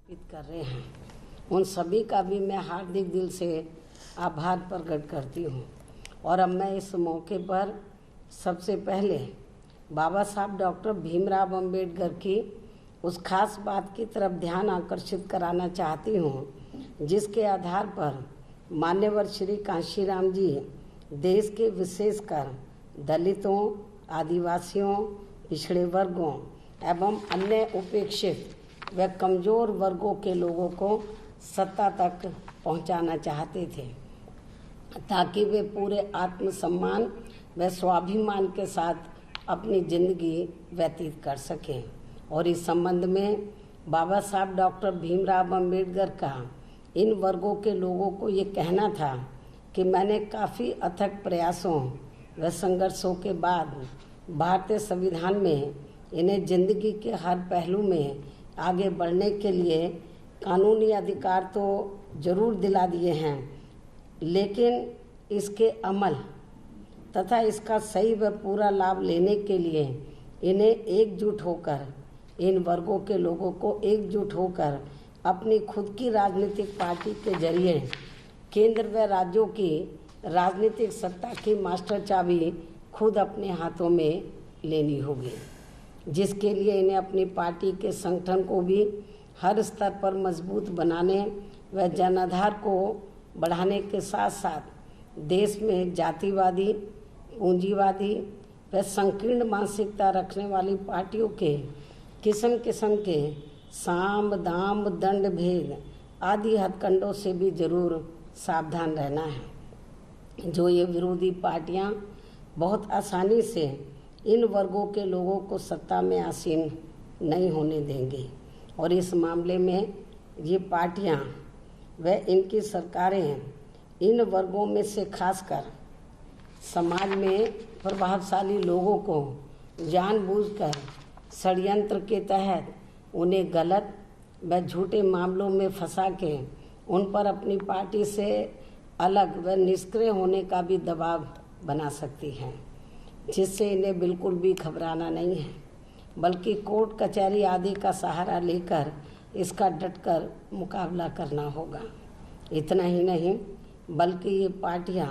अर्पित कर रहे हैं, उन सभी का भी मैं हार्दिक दिल से आभार प्रकट करती हूँ। और अब मैं इस मौके पर सबसे पहले बाबा साहब डॉक्टर भीमराव अंबेडकर की उस खास बात की तरफ ध्यान आकर्षित कराना चाहती हूँ, जिसके आधार पर मान्यवर श्री कांशीराम जी देश के विशेषकर दलितों, आदिवासियों, पिछड़े वर्गों एवं अन्य उपेक्षित व कमज़ोर वर्गों के लोगों को सत्ता तक पहुंचाना चाहते थे, ताकि वे पूरे आत्मसम्मान व स्वाभिमान के साथ अपनी ज़िंदगी व्यतीत कर सकें। और इस संबंध में बाबा साहब डॉक्टर भीमराव अंबेडकर का इन वर्गों के लोगों को ये कहना था कि मैंने काफ़ी अथक प्रयासों व संघर्षों के बाद भारतीय संविधान में इन्हें जिंदगी के हर पहलू में आगे बढ़ने के लिए कानूनी अधिकार तो जरूर दिला दिए हैं, लेकिन इसके अमल तथा इसका सही व पूरा लाभ लेने के लिए इन्हें एकजुट होकर, इन वर्गों के लोगों को एकजुट होकर अपनी खुद की राजनीतिक पार्टी के जरिए केंद्र व राज्यों की राजनीतिक सत्ता की मास्टर चाबी खुद अपने हाथों में लेनी होगी, जिसके लिए इन्हें अपनी पार्टी के संगठन को भी हर स्तर पर मजबूत बनाने व जनाधार को बढ़ाने के साथ साथ देश में जातिवादी, पूंजीवादी व संकीर्ण मानसिकता रखने वाली पार्टियों के किस्म किस्म के साम दाम दंड भेद आदि हथकंडों से भी जरूर सावधान रहना है, जो ये विरोधी पार्टियां बहुत आसानी से इन वर्गों के लोगों को सत्ता में आसीन नहीं होने देंगे। और इस मामले में ये पार्टियां व इनकी सरकारें इन वर्गों में से खासकर समाज में प्रभावशाली लोगों को जानबूझकर षड्यंत्र के तहत उन्हें गलत व झूठे मामलों में फंसा के उन पर अपनी पार्टी से अलग व निष्क्रिय होने का भी दबाव बना सकती हैं, जिससे इन्हें बिल्कुल भी घबराना नहीं है, बल्कि कोर्ट कचहरी आदि का सहारा लेकर इसका डटकर मुकाबला करना होगा। इतना ही नहीं, बल्कि ये पार्टियां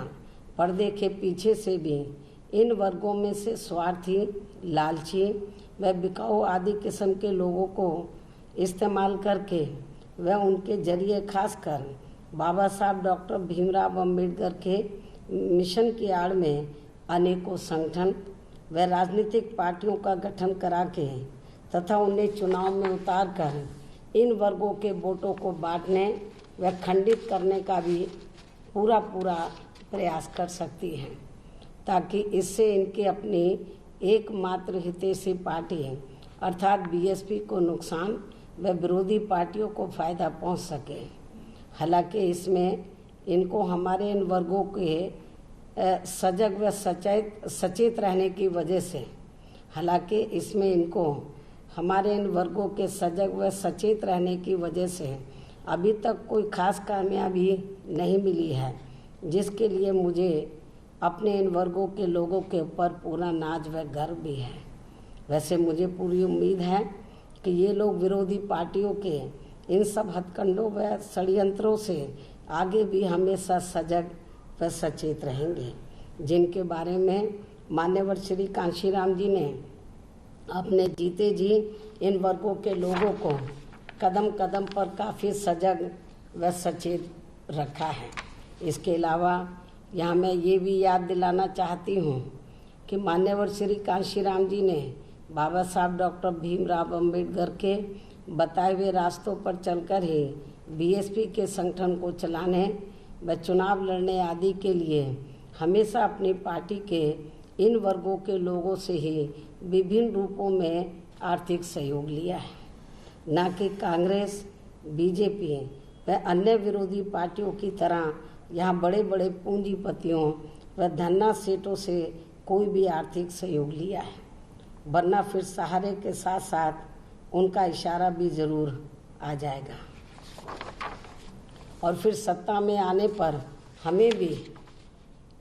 पर्दे के पीछे से भी इन वर्गों में से स्वार्थी, लालची व बिकाऊ आदि किस्म के लोगों को इस्तेमाल करके व उनके जरिए खासकर बाबा साहब डॉक्टर भीमराव अंबेडकर के मिशन की आड़ में अनेकों संगठन व राजनीतिक पार्टियों का गठन करा के तथा उन्हें चुनाव में उतार कर इन वर्गों के वोटों को बांटने व खंडित करने का भी पूरा प्रयास कर सकती हैं, ताकि इससे इनके अपनी एकमात्र हितैषी पार्टी अर्थात बीएसपी को नुकसान व विरोधी पार्टियों को फ़ायदा पहुंच सके। हालांकि इसमें इनको हमारे इन वर्गों के सजग व सचेत रहने की वजह से अभी तक कोई खास कामयाबी नहीं मिली है, जिसके लिए मुझे अपने इन वर्गों के लोगों के ऊपर पूरा नाज व गर्व भी है। वैसे मुझे पूरी उम्मीद है कि ये लोग विरोधी पार्टियों के इन सब हथकंडों व षड्यंत्रों से आगे भी हमेशा सजग व सचेत रहेंगे, जिनके बारे में मान्यवर श्री कांशीराम जी ने अपने जीते जी इन वर्गों के लोगों को कदम कदम पर काफ़ी सजग व सचेत रखा है। इसके अलावा यहाँ मैं ये भी याद दिलाना चाहती हूँ कि मान्यवर श्री कांशीराम जी ने बाबा साहब डॉक्टर भीमराव अंबेडकर के बताए हुए रास्तों पर चलकर ही बीएसपी के संगठन को चलाने व चुनाव लड़ने आदि के लिए हमेशा अपनी पार्टी के इन वर्गों के लोगों से ही विभिन्न रूपों में आर्थिक सहयोग लिया है, न कि कांग्रेस, बीजेपी व अन्य विरोधी पार्टियों की तरह यहाँ बड़े बड़े पूंजीपतियों व धन्ना सेठों से कोई भी आर्थिक सहयोग लिया है, वरना फिर सहारे के साथ साथ उनका इशारा भी ज़रूर आ जाएगा और फिर सत्ता में आने पर हमें भी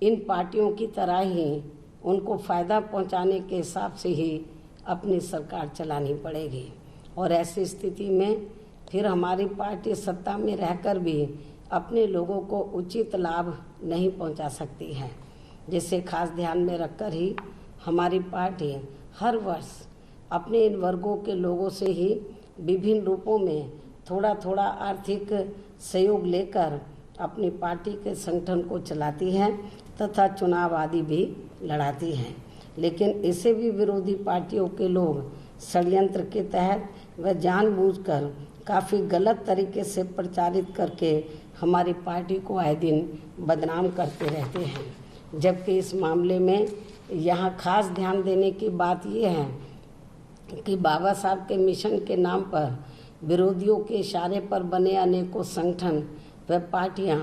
इन पार्टियों की तरह ही उनको फ़ायदा पहुंचाने के हिसाब से ही अपनी सरकार चलानी पड़ेगी। और ऐसी स्थिति में फिर हमारी पार्टी सत्ता में रहकर भी अपने लोगों को उचित लाभ नहीं पहुंचा सकती है, जिसे खास ध्यान में रखकर ही हमारी पार्टी हर वर्ष अपने इन वर्गों के लोगों से ही विभिन्न रूपों में थोड़ा थोड़ा आर्थिक सहयोग लेकर अपनी पार्टी के संगठन को चलाती है तथा चुनाव आदि भी लड़ाती है। लेकिन इसे भी विरोधी पार्टियों के लोग षड्यंत्र के तहत व जानबूझकर काफ़ी गलत तरीके से प्रचारित करके हमारी पार्टी को आए दिन बदनाम करते रहते हैं। जबकि इस मामले में यहाँ खास ध्यान देने की बात यह है कि बाबा साहब के मिशन के नाम पर विरोधियों के इशारे पर बने अनेकों संगठन व पार्टियां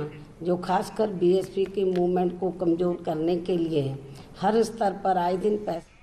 जो खासकर बीएसपी के मूवमेंट को कमज़ोर करने के लिए हर स्तर पर आए दिन पैसे